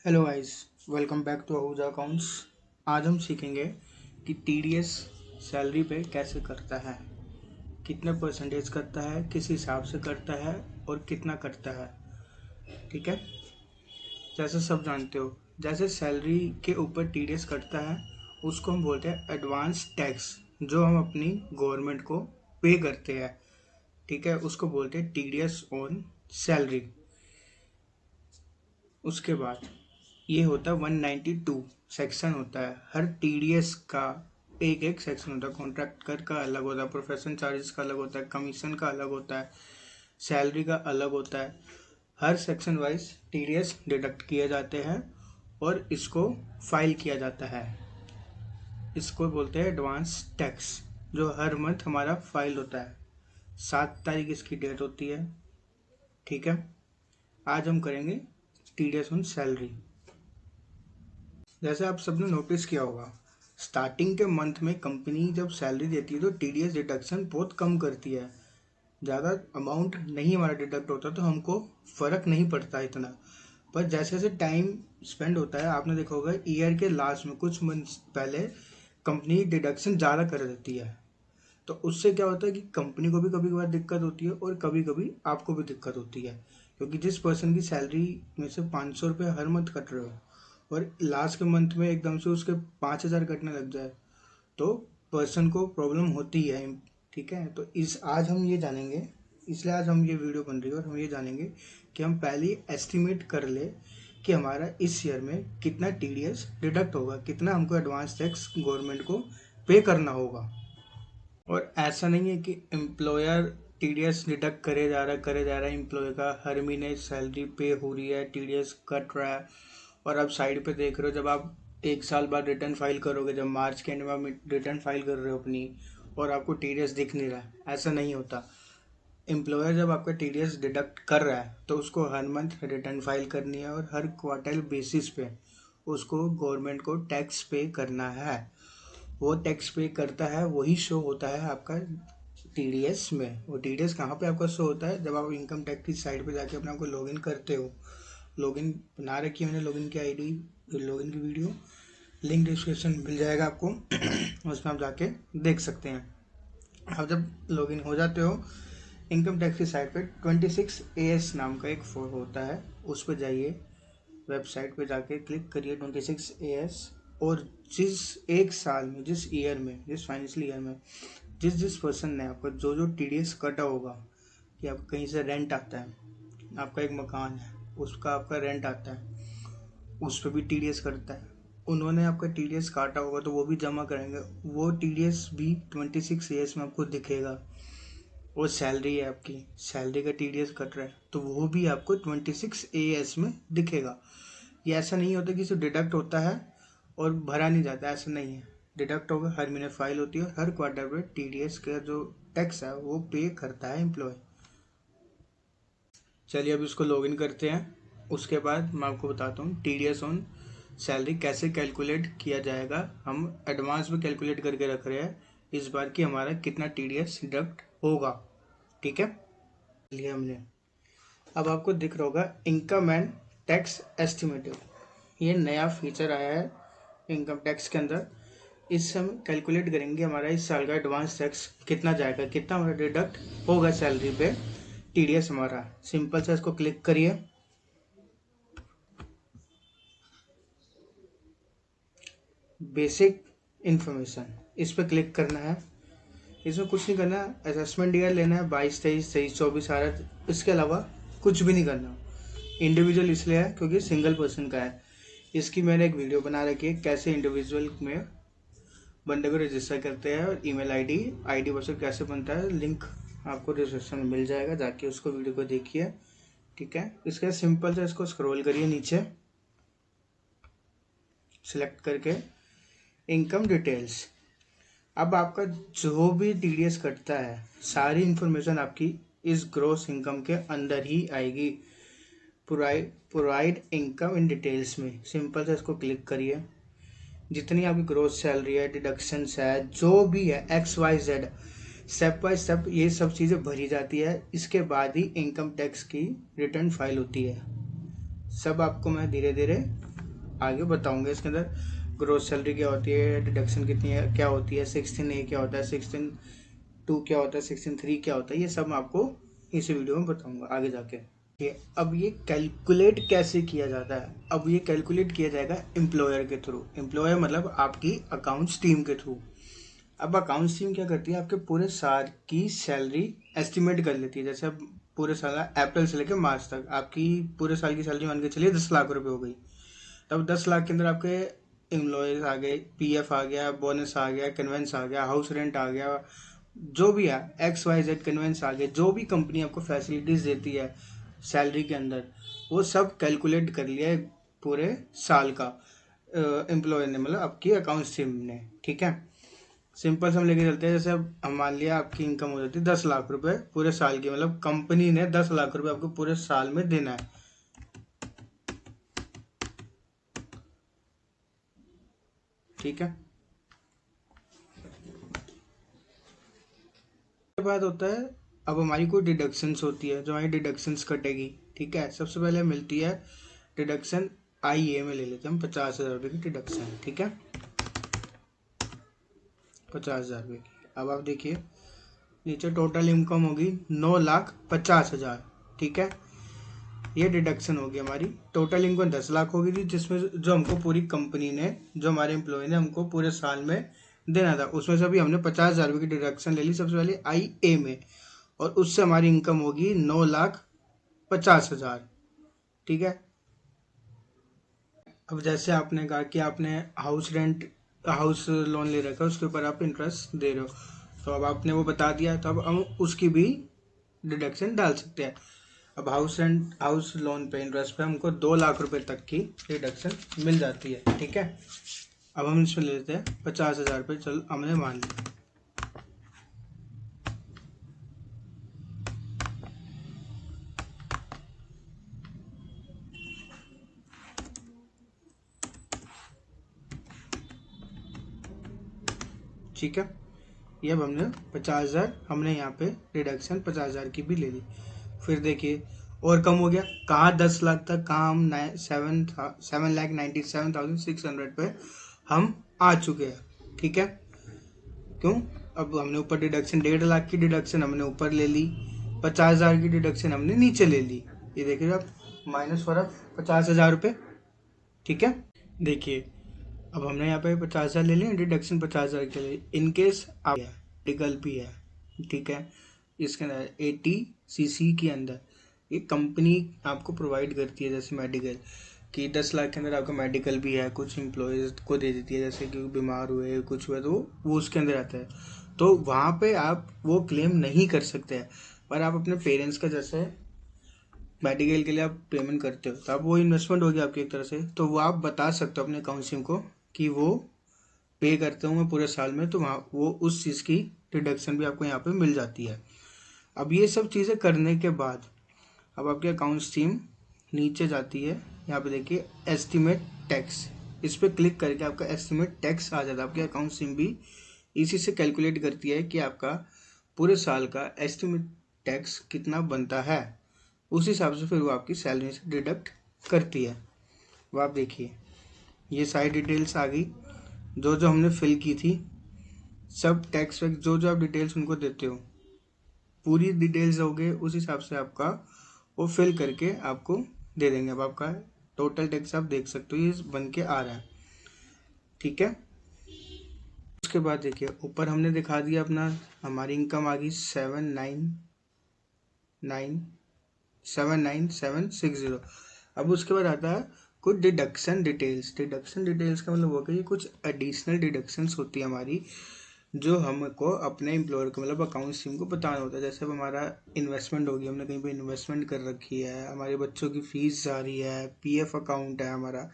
Hello guys, welcome back to Ahuja accounts. आज हम सीखेंगे कि टीडीएस सैलरी पे कैसे करता है, कितने परसेंटेज करता है, किस हिसाब से करता है और कितना करता है। ठीक है, जैसे सब जानते हो, जैसे सैलरी के ऊपर टीडीएस करता है उसको हम बोलते हैं एडवांस टैक्स, जो हम अपनी गवर्नमेंट को पे करते हैं। ठीक है, उसको बोलते हैं टीडीएस ऑन सैलरी। उसके बाद ये होता है 192 सेक्शन होता है। हर टीडीएस का एक एक सेक्शन होता है। कॉन्ट्रैक्टर का अलग होता है, प्रोफेशन चार्जेस का अलग होता है, कमीशन का अलग होता है, सैलरी का अलग होता है। हर सेक्शन वाइज टीडीएस डिडक्ट किए जाते हैं और इसको फाइल किया जाता है। इसको बोलते हैं एडवांस टैक्स, जो हर मंथ हमारा फाइल होता है। 7 तारीख इसकी डेट होती है। ठीक है, आज हम करेंगे टीडीएस ऑन सैलरी। जैसे आप सबने नोटिस किया होगा, स्टार्टिंग के मंथ में कंपनी जब सैलरी देती है तो टीडीएस डिडक्शन बहुत कम करती है। ज़्यादा अमाउंट नहीं हमारा डिडक्ट होता तो हमको फ़र्क नहीं पड़ता इतना। पर जैसे जैसे टाइम स्पेंड होता है, आपने देखा होगा ईयर के लास्ट में कुछ मंथ पहले कंपनी डिडक्शन ज़्यादा कर देती है। तो उससे क्या होता है कि कंपनी को भी कभी कभार दिक्कत होती है और कभी कभी आपको भी दिक्कत होती है, क्योंकि जिस पर्सन की सैलरी में से 500 रुपये हर मंथ कट रहे हो और लास्ट के मंथ में एकदम से उसके 5,000 कटने लग जाए तो पर्सन को प्रॉब्लम होती है। ठीक है, तो इस आज हम ये जानेंगे, इसलिए आज हम ये वीडियो बन रही है और हम ये जानेंगे कि हम पहले एस्टिमेट कर ले कि हमारा इस ईयर में कितना टीडीएस डिडक्ट होगा, कितना हमको एडवांस टैक्स गवर्नमेंट को पे करना होगा। और ऐसा नहीं है कि एम्प्लॉयर टीडीएस डिडक्ट करे जा रहा है, एम्प्लॉय का हर महीने सैलरी पे हो रही है, टीडीएस कट रहा है और आप साइड पे देख रहे हो। जब आप 1 साल बाद रिटर्न फाइल करोगे, जब मार्च के एंड में आप रिटर्न फाइल कर रहे हो अपनी, और आपको टीडीएस दिख नहीं रहा है, ऐसा नहीं होता। एम्प्लॉयर जब आपका टीडीएस डिडक्ट कर रहा है तो उसको हर मंथ रिटर्न फाइल करनी है और हर क्वार्टर बेसिस पे उसको गवर्नमेंट को टैक्स पे करना है। वो टैक्स पे करता है, वही शो होता है आपका टीडीएस में। वो टीडीएस कहाँ पे आपका शो होता है? जब आप इनकम टैक्स की साइट पे जाके अपने आप को लॉगिन करते हो। लॉगिन बना रखी है मैंने, लॉगिन की आईडी, लॉगिन की वीडियो लिंक डिस्क्रिप्शन मिल जाएगा आपको उसमें आप जाके देख सकते हैं। आप जब लॉगिन हो जाते हो इनकम टैक्स की साइट पे 26AS नाम का एक फॉर्म होता है, उस पर जाइए, वेबसाइट पे जाके क्लिक करिए 26AS। और जिस एक साल में, जिस ईयर में, जिस फाइनेंशियल ईयर में जिस जिस पर्सन ने आपका जो जो टीडीएस कटा होगा, कि आपका कहीं से रेंट आता है, आपका एक मकान है उसका आपका रेंट आता है, उस पर भी टीडीएस करता है, उन्होंने आपका टीडीएस काटा होगा तो वो भी जमा करेंगे, वो टीडीएस भी 26AS में आपको दिखेगा। वो सैलरी है, आपकी सैलरी का टीडीएस कट रहा है तो वो भी आपको 26AS में दिखेगा। ये ऐसा नहीं होता कि सिर्फ डिडक्ट होता है और भरा नहीं जाता, ऐसा नहीं है। डिडक्ट होगा, हर महीने फाइल होती है और हर क्वार्टर पे टीडीएस का जो टैक्स है वो पे करता है एम्प्लॉय। चलिए अब इसको लॉगिन करते हैं। उसके बाद मैं आपको बताता हूँ टीडीएस ऑन सैलरी कैसे कैलकुलेट किया जाएगा। हम एडवांस में कैलकुलेट करके रख रहे हैं इस बार कि हमारा कितना टीडीएस डिडक्ट होगा। ठीक है, लिया हमने। अब आपको दिख रहा होगा इनकम एंड टैक्स एस्टिमेटिव, ये नया फीचर आया है इनकम टैक्स के अंदर। इससे हम कैलकुलेट करेंगे हमारा इस साल का एडवांस टैक्स कितना जाएगा, कितना हमारा डिडक्ट होगा सैलरी पे टीडीएस हमारा। सिंपल से इसको क्लिक करिए, बेसिक इन्फॉर्मेशन, इस पर क्लिक करना है। इसमें कुछ नहीं करना, असेसमेंट ईयर लेना है 22, 23, 23, 24 आ रहा है, इसके अलावा कुछ भी नहीं करना। इंडिविजुअल इसलिए है क्योंकि सिंगल पर्सन का है। इसकी मैंने एक वीडियो बना रखी है कैसे इंडिविजुअल में बंदे को रजिस्टर करते हैं और ईमेल आईडी पासवर्ड कैसे बनता है, लिंक आपको डिस्क्रिप्शन में मिल जाएगा, जाके उसको वीडियो को देखिए। ठीक है, इसके सिंपल से इसको स्क्रॉल करिए नीचे, सिलेक्ट करके इनकम डिटेल्स। अब आपका जो भी टीडीएस कटता है सारी इंफॉर्मेशन आपकी इस ग्रॉस इनकम के अंदर ही आएगी। प्रोवाइड इनकम इन डिटेल्स में सिंपल से इसको क्लिक करिए। जितनी आपकी ग्रोथ सैलरी है, डिडक्शंस है, जो भी है XYZ, स्टेप बाय स्टेप ये सब चीज़ें भरी जाती है। इसके बाद ही इनकम टैक्स की रिटर्न फाइल होती है। सब आपको मैं धीरे धीरे आगे बताऊंगा। इसके अंदर ग्रोस सैलरी क्या होती है, डिडक्शन कितनी है, क्या होती है, 16A क्या होता है, 16(2) क्या होता है, 16(3) क्या होता है, ये सब मैं आपको इस वीडियो में बताऊंगा आगे जाके। अब ये कैलकुलेट कैसे किया जाता है? अब ये कैलकुलेट किया जाएगा एम्प्लॉयर के थ्रू। एम्प्लॉयर मतलब आपकी अकाउंट्स टीम के थ्रू। अब अकाउंट्स टीम क्या करती है, आपके पूरे साल की सैलरी एस्टिमेट कर लेती है। जैसे अब पूरे साल अप्रैल से लेकर मार्च तक आपकी पूरे साल की सैलरी मान के चलिए 10 लाख रुपए हो गई। तब 10 लाख के अंदर आपके एम्प्लॉयज आ गए, पीएफ आ गया, बोनस आ गया, कन्वेंस आ गया, हाउस रेंट आ गया, जो भी है XYZ कन्वेंस आ गया, जो भी कंपनी आपको फैसिलिटीज देती है सैलरी के अंदर, वो सब कैलकुलेट कर लिया है पूरे साल का एम्प्लॉयर ने, मतलब आपकी अकाउंट्स टीम ने। ठीक है, सिंपल से हम लेके चलते हैं। जैसे अब हम मान लिया आपकी इनकम हो जाती है 10 लाख रुपए पूरे साल की, मतलब कंपनी ने 10 लाख रुपए आपको पूरे साल में देना है। ठीक है, उसके बाद होता है अब हमारी कोई डिडक्शंस होती है, जो हमारी डिडक्शंस कटेगी। ठीक है, सबसे पहले मिलती है डिडक्शन IA में ले लेते हैं हम 50,000 रुपये की डिडक्शन। ठीक है, 50,000 रुपये की। अब आप देखिए नीचे टोटल इनकम होगी 9,50,000। ठीक है, ये डिडक्शन होगी हमारी। टोटल इनकम 10 लाख होगी थी, जिसमें जो हमको पूरी कंपनी ने, जो हमारे एम्प्लॉय ने हमको पूरे साल में देना था, उसमें से अभी हमने 50,000 रुपये की डिडक्शन ले ली सबसे पहले IA में, और उससे हमारी इनकम होगी 9,50,000। ठीक है, अब जैसे आपने कहा कि आपने हाउस लोन ले रखा है, उसके ऊपर आप इंटरेस्ट दे रहे हो, तो अब आपने वो बता दिया, तो अब हम उसकी भी डिडक्शन डाल सकते हैं। अब हाउस लोन पे इंटरेस्ट पे हमको 2 लाख रुपए तक की डिडक्शन मिल जाती है। ठीक है, अब हम इसमें ले लेते हैं 50,000 रुपये, चल हमने मान लिया। ठीक है, ये अब हमने 50,000 हमने यहाँ पे डिडक्शन 50,000 की भी ले ली। फिर देखिए और कम हो गया, कहाँ 10 लाख तक, कहाँ हम 7,97,600 पे हम आ चुके हैं। ठीक है, क्यों? अब हमने ऊपर डिडक्शन 1.5 लाख की डिडक्शन हमने ऊपर ले ली, 50,000 की डिडक्शन हमने नीचे ले ली। ये देखिए आप, माइनस फर्क 50,000 रुपये। ठीक है, देखिए अब हमने यहाँ पे 50,000 ले लिया, डिडक्शन 50,000 के लिए। इनकेस आप मेडिकल भी है, ठीक है, इसके अंदर 80cc के अंदर ये कंपनी आपको प्रोवाइड करती है, जैसे मेडिकल कि 10 लाख के अंदर आपका मेडिकल भी है, कुछ एम्प्लॉयज़ को दे देती है, जैसे कि बीमार हुए कुछ हुआ तो वो उसके अंदर आता है। तो वहाँ पे आप वो क्लेम नहीं कर सकते हैं, पर आप अपने पेरेंट्स का जैसे मेडिकल के लिए आप पेमेंट करते हो, तो आप वो इन्वेस्टमेंट होगी आपकी एक तरह से, तो वो आप बता सकते हो अपने काउंसिल को कि वो पे करते हूँ मैं पूरे साल में, तो वहाँ वो उस चीज़ की डिडक्शन भी आपको यहाँ पे मिल जाती है। अब ये सब चीज़ें करने के बाद अब आपकी अकाउंट्स टीम नीचे जाती है, यहाँ पे देखिए एस्टिमेट टैक्स, इस पर क्लिक करके आपका एस्टिमेट टैक्स आ जाता है। आपकी अकाउंट्स टीम भी इसी से कैलकुलेट करती है कि आपका पूरे साल का एस्टिमेट टैक्स कितना बनता है, उस हिसाब से फिर वो आपकी सैलरी से डिडक्ट करती है। वो आप देखिए ये सारी डिटेल्स आ गई, जो जो हमने फिल की थी, सब टैक्स वैक्स जो जो आप डिटेल्स उनको देते हो, पूरी डिटेल्स हो गए, उस हिसाब से आपका वो फिल करके आपको दे देंगे। अब आपका टोटल टैक्स आप देख सकते हो ये बन के आ रहा है। ठीक है, उसके बाद देखिए ऊपर हमने दिखा दिया अपना, हमारी इनकम आ गई 7,97,760। अब उसके बाद आता है कुछ डिडक्शन डिटेल्स। डिडक्शन डिटेल्स का मतलब होगा कि कुछ एडिशनल डिडक्शंस होती है हमारी, जो हमको अपने एम्प्लॉयर को मतलब अकाउंट्स टीम को बताना होता है। जैसे अब हमारा इन्वेस्टमेंट होगी, हमने कहीं पे इन्वेस्टमेंट कर रखी है, हमारे बच्चों की फीस जा रही है, PF अकाउंट है हमारा,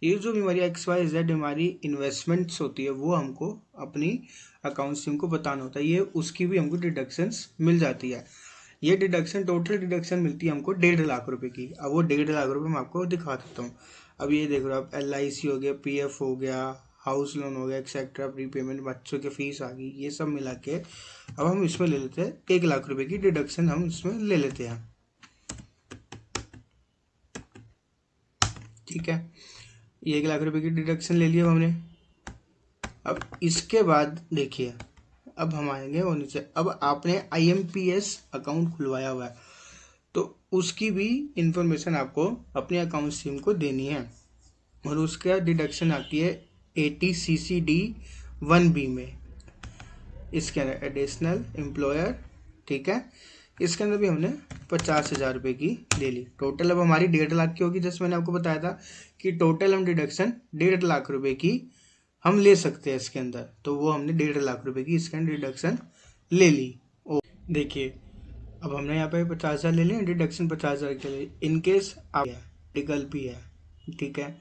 ये जो भी हमारी XYZ हमारी इन्वेस्टमेंट्स होती है, वो हमको अपनी अकाउंट्स टीम को बताना होता है। ये उसकी भी हमको डिडक्शंस मिल जाती है। ये डिडक्शन टोटल डिडक्शन मिलती है हमको 1.5 लाख रुपए की। अब वो 1.5 लाख रुपए मैं आपको दिखा देता हूँ। अब ये देख रहे हो आप, LIC हो गया, PF हो गया, हाउस लोन हो गया, एक्सेट्रा, प्रीपेमेंट, बच्चों की फीस आ गई, ये सब मिला के अब हम इसमें ले लेते हैं 1 लाख रुपए की डिडक्शन हम इसमें ले लेते हैं। ठीक है, ये 1 लाख रुपए की डिडक्शन ले लिया हमने। अब इसके बाद देखिए, अब हम आएंगे और नीचे, अब आपने IMPS अकाउंट खुलवाया हुआ है तो उसकी भी इंफॉर्मेशन आपको अपने अकाउंट स्ट्रीम को देनी है, और उसका डिडक्शन आती है 80CCD 1B में, इसके अंदर एडिशनल एम्प्लॉयर। ठीक है, इसके अंदर भी हमने 50,000 रुपये की ले ली। टोटल अब हमारी 1.5 लाख की होगी। जैसे मैंने आपको बताया था कि टोटल हम डिडक्शन 1.5 लाख रुपए की हम ले सकते हैं इसके अंदर, तो वो हमने 1.5 लाख रुपए की इसके अंदर डिडक्शन ले ली। ओ देखिए, अब हमने यहाँ पे 50,000 ले लिया, डिडक्शन 50,000 के लिए। इनकेस आप मेडिकल भी है, ठीक है,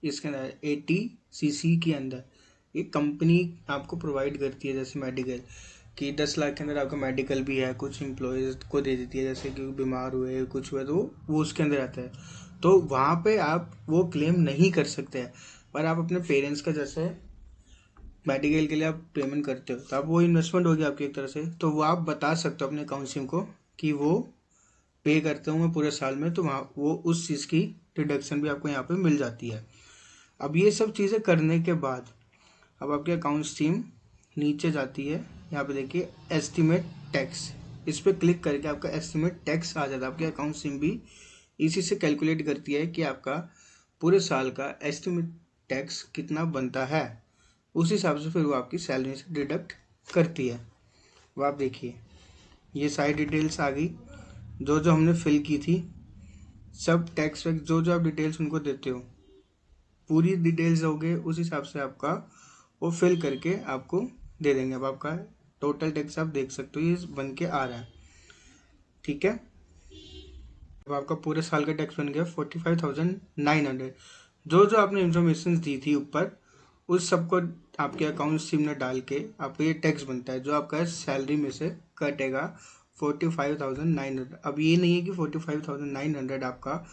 इसके अंदर 80CC के अंदर एक कंपनी आपको प्रोवाइड करती है, जैसे मेडिकल कि 10 लाख के अंदर आपका मेडिकल भी है, कुछ एम्प्लॉयज़ को दे देती है, जैसे कि बीमार हुए कुछ हुआ तो वो उसके अंदर आता है, तो वहाँ पे आप वो क्लेम नहीं कर सकते हैं। पर आप अपने पेरेंट्स का जैसे मेडिकल के लिए आप पेमेंट करते हो, तो आप वो इन्वेस्टमेंट होगी आपकी एक तरह से, तो वो आप बता सकते हो अपने अकाउंट को कि वो पे करते हूँ मैं पूरे साल में, तो वहाँ वो उस चीज़ की डिडक्शन भी आपको यहाँ पे मिल जाती है। अब ये सब चीज़ें करने के बाद अब आपकी अकाउंट स्ट्रीम नीचे जाती है, यहाँ पे देखिए एस्टिमेट टैक्स, इस पर क्लिक करके आपका एस्टिमेट टैक्स आ जाता है। आपकी अकाउंट स्ट्रीम भी इसी से कैलकुलेट करती है कि आपका पूरे साल का एस्टिमेट टैक्स कितना बनता है, उस हिसाब से फिर वो आपकी सैलरी से डिडक्ट करती है। वो आप देखिए, ये सारी डिटेल्स आ गई जो जो हमने फिल की थी, सब टैक्स वैक्स जो जो आप डिटेल्स उनको देते हो, पूरी डिटेल्स दोगे, उस हिसाब से आपका वो फिल करके आपको दे देंगे। अब आपका टोटल टैक्स आप देख सकते हो ये बन के आ रहा है। ठीक है, अब आपका पूरे साल का टैक्स बन गया 45,900। जो जो आपने इंफॉर्मेशन दी थी ऊपर, उस सबको आपके अकाउंट स्ट्रीम में डाल के आपका ये टैक्स बनता है, जो आपका सैलरी में से कटेगा 45,900। अब ये नहीं है कि 45,900 आपका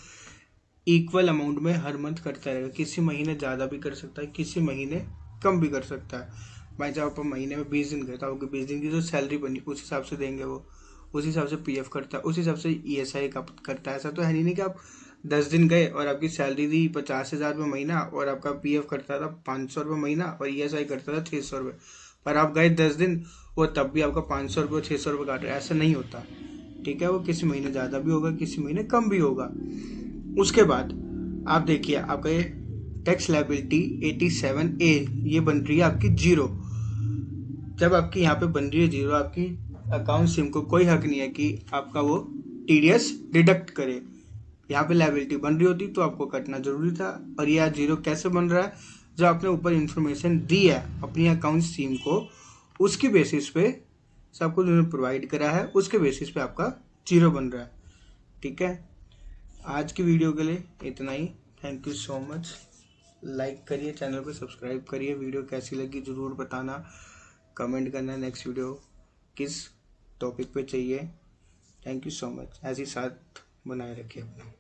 इक्वल अमाउंट में हर मंथ करता रहेगा, किसी महीने ज़्यादा भी कर सकता है, किसी महीने कम भी कर सकता है। भाई जब आप महीने में 20 दिन करता होगा, 20 दिन की जो सैलरी बनी उस हिसाब से देंगे, वो उस हिसाब से PF करता है, उस हिसाब से ESI का करता है। ऐसा तो है नहीं कि आप 10 दिन गए और आपकी सैलरी दी 50,000 रुपये महीना और आपका PF करता था 500 रुपये महीना और ESI करता था 600 रुपये, पर आप गए 10 दिन वो तब भी आपका 500 रुपये 600 रुपये काट रहे हैं, ऐसा नहीं होता। ठीक है, वो किसी महीने ज़्यादा भी होगा, किसी महीने कम भी होगा। उसके बाद आप देखिए, आपका ये टैक्स लायबिलिटी 87A ये बन रही है आपकी 0। जब आपकी यहाँ पे बन रही है 0, आपकी अकाउंट स्ट्रीम को कोई हक नहीं है कि आपका वो TDS डिडक्ट करे। यहाँ पे लायबिलिटी बन रही होती तो आपको कटना जरूरी था, और ये आज 0 कैसे बन रहा है? जो आपने ऊपर इन्फॉर्मेशन दी है अपनी अकाउंट स्ट्रीम को, उसकी बेसिस पे सब कुछ उन्होंने प्रोवाइड करा है, उसके बेसिस पे आपका 0 बन रहा है। ठीक है, आज की वीडियो के लिए इतना ही। Thank you so much. Like करिए, चैनल को सब्सक्राइब करिए, वीडियो कैसी लगी ज़रूर बताना, कमेंट करना नेक्स्ट वीडियो किस टॉपिक पे चाहिए। थैंक यू सो मच, ऐसे ही साथ बनाए रखिए अपना।